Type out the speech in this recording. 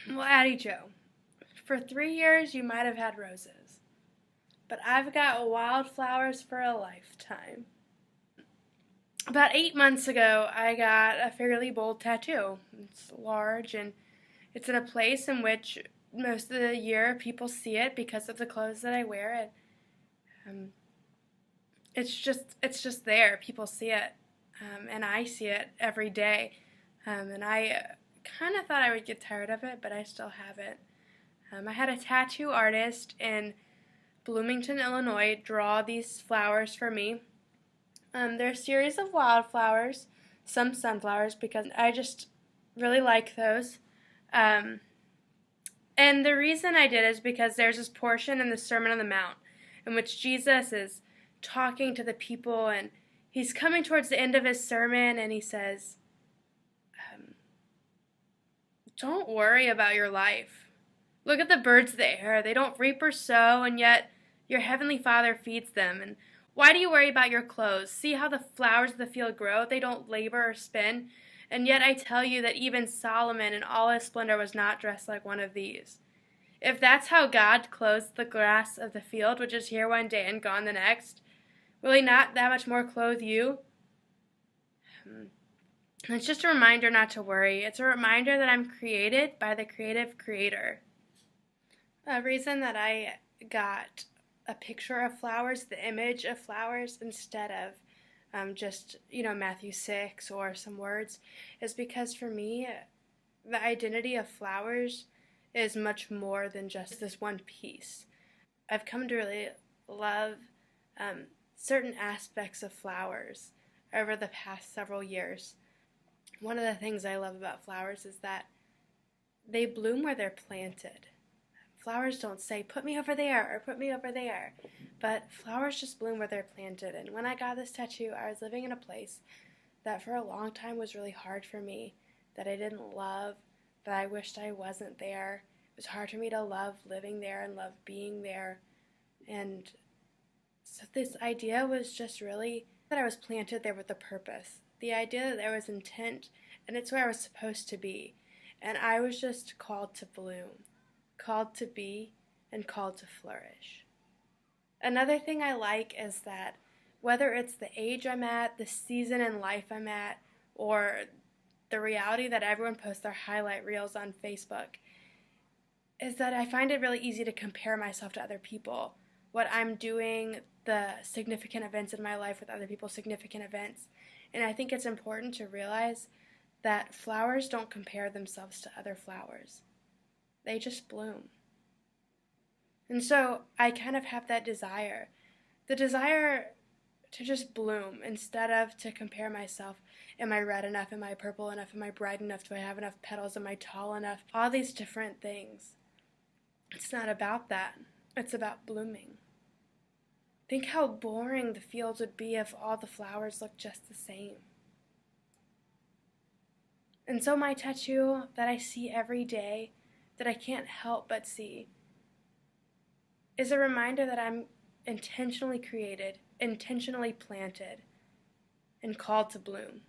Well, Addie Joe, for 3 years you might have had roses, but I've got wildflowers for a lifetime. About 8 months ago, I got a fairly bold tattoo. It's large and it's in a place in which most of the year people see it because of the clothes that I wear. Um, it's just there. People see it, and I see it every day. And I kind of thought I would get tired of it, but I still haven't. I had a tattoo artist in Bloomington, Illinois, draw these flowers for me. They're a series of wildflowers, some sunflowers, because I just really like those. Um, and the reason I did is because there's this portion in the Sermon on the Mount in which Jesus is talking to the people, and he's coming towards the end of his sermon, and he says, don't worry about your life. Look at the birds of the air. They don't reap or sow, and yet your heavenly Father feeds them. And why do you worry about your clothes? See how the flowers of the field grow? They don't labor or spin. And yet I tell you that even Solomon in all his splendor was not dressed like one of these. If that's how God clothes the grass of the field, which is here one day and gone the next, will he not that much more clothe you? It's just a reminder not to worry. It's a reminder that I'm created by the creative creator. A reason that I got a picture of flowers, the image of flowers, instead of just, Matthew 6 or some words, is because for me, the identity of flowers is much more than just this one piece. I've come to really love certain aspects of flowers over the past several years. One of the things I love about flowers is that they bloom where they're planted. Flowers don't say, put me over there or put me over there, but flowers just bloom where they're planted. And when I got this tattoo, I was living in a place that for a long time was really hard for me, that I didn't love, that I wished I wasn't there. It was hard for me to love living there and love being there. And so this idea was just really that I was planted there with a purpose. The idea that there was intent, and it's where I was supposed to be. And I was just called to bloom, called to be, and called to flourish. Another thing I like is that whether it's the age I'm at, the season in life I'm at, or the reality that everyone posts their highlight reels on Facebook, is that I find it really easy to compare myself to other people. What I'm doing, the significant events in my life with other people's significant events. And I think it's important to realize that flowers don't compare themselves to other flowers. They just bloom. And so I kind of have that desire. The desire to just bloom instead of to compare myself. Am I red enough? Am I purple enough? Am I bright enough? Do I have enough petals? Am I tall enough? All these different things. It's not about that. It's about blooming. Think how boring the fields would be if all the flowers looked just the same. And so my tattoo that I see every day, that I can't help but see, is a reminder that I'm intentionally created, intentionally planted, and called to bloom.